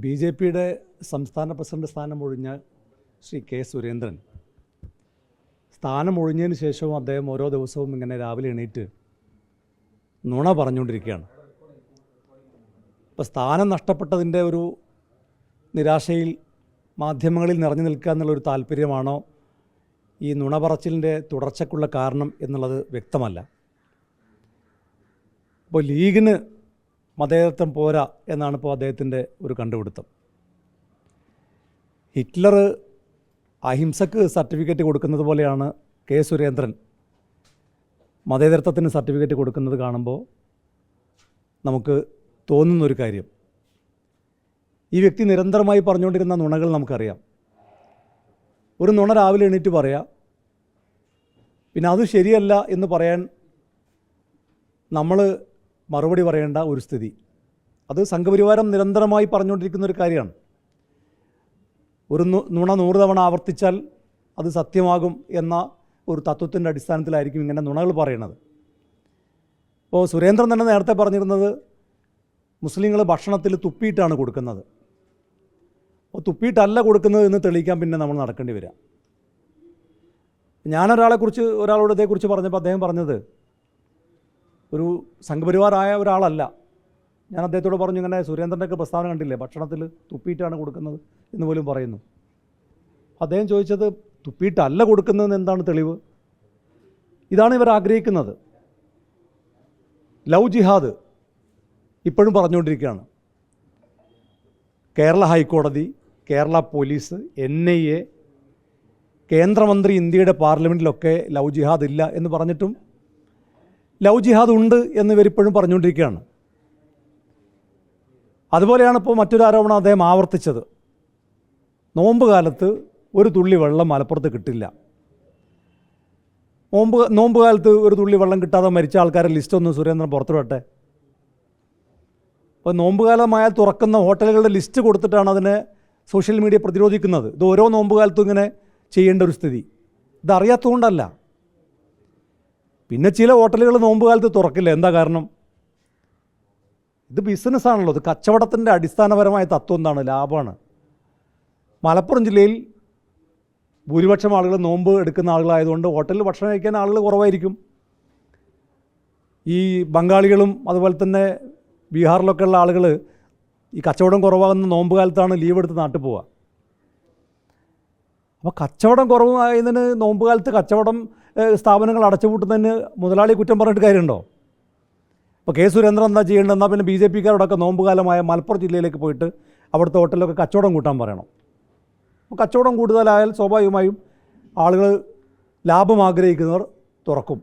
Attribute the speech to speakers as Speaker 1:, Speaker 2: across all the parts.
Speaker 1: ബി.ജെ.പിയുടെ സംസ്ഥാന പ്രസിഡന്റ് സ്ഥാനം ഒഴിഞ്ഞ ശ്രീ കെ സുരേന്ദ്രൻ സ്ഥാനം ഒഴിഞ്ഞതിന് ശേഷവും അദ്ദേഹം ഓരോ ദിവസവും ഇങ്ങനെ രാവിലെ എണീറ്റ് നുണ പറഞ്ഞുകൊണ്ടിരിക്കുകയാണ്. ഇപ്പോൾ സ്ഥാനം നഷ്ടപ്പെട്ടതിൻ്റെ ഒരു നിരാശയിൽ മാധ്യമങ്ങളിൽ നിറഞ്ഞു നിൽക്കുക എന്നുള്ളൊരു താല്പര്യമാണോ ഈ നുണ പറച്ചിലിൻ്റെ തുടർച്ചയ്ക്കുള്ള കാരണം എന്നുള്ളത് വ്യക്തമല്ല. അപ്പോൾ ലീഗിന് മതേതരത്വം പോരാ എന്നാണ് ഇപ്പോൾ അദ്ദേഹത്തിൻ്റെ ഒരു കണ്ടുപിടുത്തം. ഹിറ്റ്ലർ അഹിംസക്ക് സർട്ടിഫിക്കറ്റ് കൊടുക്കുന്നത് പോലെയാണ് കെ സുരേന്ദ്രൻ മതേതരത്വത്തിന് സർട്ടിഫിക്കറ്റ് കൊടുക്കുന്നത് കാണുമ്പോൾ നമുക്ക് തോന്നുന്നൊരു കാര്യം, ഈ വ്യക്തി നിരന്തരമായി പറഞ്ഞുകൊണ്ടിരുന്ന നുണകൾ നമുക്കറിയാം. ഒരു നുണ രാവിലെ എണീറ്റ് പറയാം, പിന്നെ അത് ശരിയല്ല എന്ന് പറയാൻ നമ്മൾ മറുപടി പറയേണ്ട ഒരു സ്ഥിതി. അത് സംഘപരിവാരം നിരന്തരമായി പറഞ്ഞുകൊണ്ടിരിക്കുന്ന ഒരു കാര്യമാണ്. ഒരു നുണ 100 തവണ ആവർത്തിച്ചാൽ അത് സത്യമാകും എന്ന ഒരു തത്വത്തിൻ്റെ അടിസ്ഥാനത്തിലായിരിക്കും ഇങ്ങനെ നുണകൾ പറയുന്നത്. ഇപ്പോൾ സുരേന്ദ്രൻ തന്നെ നേരത്തെ പറഞ്ഞിരുന്നത് മുസ്ലിങ്ങൾ ഭക്ഷണത്തിൽ തുപ്പിയിട്ടാണ് കൊടുക്കുന്നത്. അപ്പോൾ തുപ്പിയിട്ടല്ല കൊടുക്കുന്നത് എന്ന് തെളിയിക്കാൻ പിന്നെ നമ്മൾ നടക്കേണ്ടി വരിക. ഒരാളോട് ഇതേക്കുറിച്ച് പറഞ്ഞപ്പോൾ അദ്ദേഹം പറഞ്ഞത് ഒരു സംഘപരിവാറായ ഒരാളല്ല. ഞാൻ അദ്ദേഹത്തോട് പറഞ്ഞു, ഇങ്ങനെ സുരേന്ദ്രൻ്റെയൊക്കെ പ്രസ്താവന കണ്ടില്ലേ, ഭക്ഷണത്തിൽ തുപ്പിയിട്ടാണ് കൊടുക്കുന്നത് എന്ന് പോലും പറയുന്നു. അദ്ദേഹം ചോദിച്ചത് തുപ്പിയിട്ടല്ല കൊടുക്കുന്നതെന്ന് എന്താണ് തെളിവ്? ഇതാണ് ഇവർ ആഗ്രഹിക്കുന്നത്. ലവ് ജിഹാദ് ഇപ്പോഴും പറഞ്ഞുകൊണ്ടിരിക്കുകയാണ്. കേരള ഹൈക്കോടതി, കേരള പോലീസ്, NIA, കേന്ദ്രമന്ത്രി ഇന്ത്യയുടെ പാർലമെൻറ്റിലൊക്കെ ലവ് ജിഹാദ് ഇല്ല എന്ന് പറഞ്ഞിട്ടും ലവ് ജിഹാദ് ഉണ്ട് എന്ന് ഇവരിപ്പോഴും പറഞ്ഞുകൊണ്ടിരിക്കുകയാണ്. അതുപോലെയാണ് ഇപ്പോൾ മറ്റൊരു ആരോപണം അദ്ദേഹം ആവർത്തിച്ചത്. നോമ്പ് കാലത്ത് ഒരു തുള്ളി വെള്ളം മലപ്പുറത്ത് കിട്ടില്ല. നോമ്പ് കാലത്ത് ഒരു തുള്ളി വെള്ളം കിട്ടാതെ മരിച്ച ആൾക്കാരുടെ ലിസ്റ്റൊന്ന് സുരേന്ദ്രൻ പുറത്തുവിടട്ടെ. അപ്പോൾ നോമ്പ് കാലമായാൽ തുറക്കുന്ന ഹോട്ടലുകളുടെ ലിസ്റ്റ് കൊടുത്തിട്ടാണ് അതിനെ സോഷ്യൽ മീഡിയ പ്രതിരോധിക്കുന്നത്. ഇത് ഓരോ നോമ്പ് കാലത്തും ഇങ്ങനെ ചെയ്യേണ്ട ഒരു സ്ഥിതി. ഇതറിയാത്തതുകൊണ്ടല്ല. പിന്നെ ചില ഹോട്ടലുകൾ നോമ്പ് കാലത്ത് തുറക്കില്ല. എന്താ കാരണം? ഇത് ബിസിനസ്സാണല്ലോ. ഇത് കച്ചവടത്തിൻ്റെ അടിസ്ഥാനപരമായ തത്വം എന്താണ്? ലാഭമാണ്. മലപ്പുറം ജില്ലയിൽ ഭൂരിപക്ഷം ആളുകൾ നോമ്പ് എടുക്കുന്ന ആളുകളായതുകൊണ്ട് ഹോട്ടലിൽ ഭക്ഷണം കഴിക്കാൻ ആളുകൾ കുറവായിരിക്കും. ഈ ബംഗാളികളും അതുപോലെ തന്നെ ബീഹാറിലൊക്കെ ഉള്ള ആളുകൾ ഈ കച്ചവടം കുറവാകുന്ന നോമ്പ് കാലത്താണ് ലീവ് എടുത്ത് നാട്ടിൽ പോവുക. അപ്പോൾ കച്ചവടം കുറവായതിന് നോമ്പ് കാലത്ത് കച്ചവടം സ്ഥാപനങ്ങൾ അടച്ചുപൂട്ടുന്നതിന് മുതലാളി കുറ്റം പറഞ്ഞിട്ട് കാര്യമുണ്ടോ? ഇപ്പോൾ കെ സുരേന്ദ്രൻ എന്താ ചെയ്യേണ്ടതെന്നാൽ പിന്നെ BJP-കാരോടൊക്കെ നോമ്പ് കാലമായ മലപ്പുറം ജില്ലയിലേക്ക് പോയിട്ട് അവിടുത്തെ ഹോട്ടലിലൊക്കെ കച്ചവടം കൂട്ടാൻ പറയണം. അപ്പോൾ കച്ചവടം കൂടുതലായാൽ സ്വാഭാവികമായും ആളുകൾ ലാഭം ആഗ്രഹിക്കുന്നവർ തുറക്കും.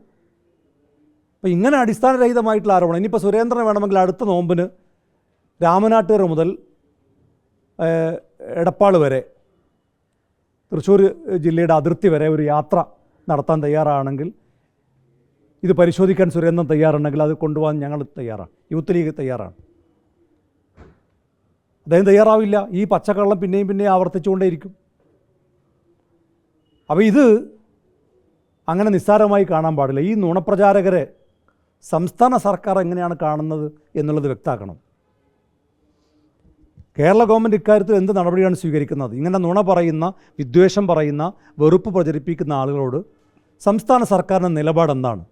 Speaker 1: അപ്പോൾ ഇങ്ങനെ അടിസ്ഥാനരഹിതമായിട്ടുള്ള ആരോപണം. ഇനിയിപ്പോൾ സുരേന്ദ്രന് വേണമെങ്കിൽ അടുത്ത നോമ്പിന് രാമനാട്ടുകര മുതൽ എടപ്പാൾ വരെ, തൃശ്ശൂർ ജില്ലയുടെ അതിർത്തി വരെ ഒരു യാത്ര നടത്താൻ തയ്യാറാണെങ്കിൽ, ഇത് പരിശോധിക്കാൻ സുരേന്ദ്രൻ തയ്യാറുണ്ടെങ്കിൽ അത് കൊണ്ടുപോകാൻ ഞങ്ങൾ തയ്യാറാണ്. യൂത്ത് ലീഗ് തയ്യാറാണ്. അദ്ദേഹം തയ്യാറാവില്ല. ഈ പച്ചക്കള്ളം പിന്നെയും ആവർത്തിച്ചുകൊണ്ടേയിരിക്കും. അപ്പോൾ ഇത് അങ്ങനെ നിസ്സാരമായി കാണാൻ പാടില്ല. ഈ നുണപ്രചാരകരെ സംസ്ഥാന സർക്കാർ എങ്ങനെയാണ് കാണുന്നത് എന്നുള്ളത് വ്യക്തമാക്കണം. കേരള ഗവൺമെൻറ് ഇക്കാര്യത്തിൽ എന്ത് നടപടിയാണ് സ്വീകരിക്കുന്നത്? ഇങ്ങനെ നുണ പറയുന്ന, വിദ്വേഷം പറയുന്ന, വെറുപ്പ് പ്രചരിപ്പിക്കുന്ന ആളുകളോട് സംസ്ഥാന സർക്കാരിൻ്റെ നിലപാടെന്താണ്?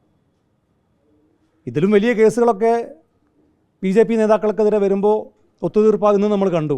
Speaker 1: ഇതിലും വലിയ കേസുകളൊക്കെ BJP നേതാക്കൾക്കെതിരെ വരുമ്പോൾ ഒത്തുതീർപ്പാകുന്നത് നമ്മൾ കണ്ടു.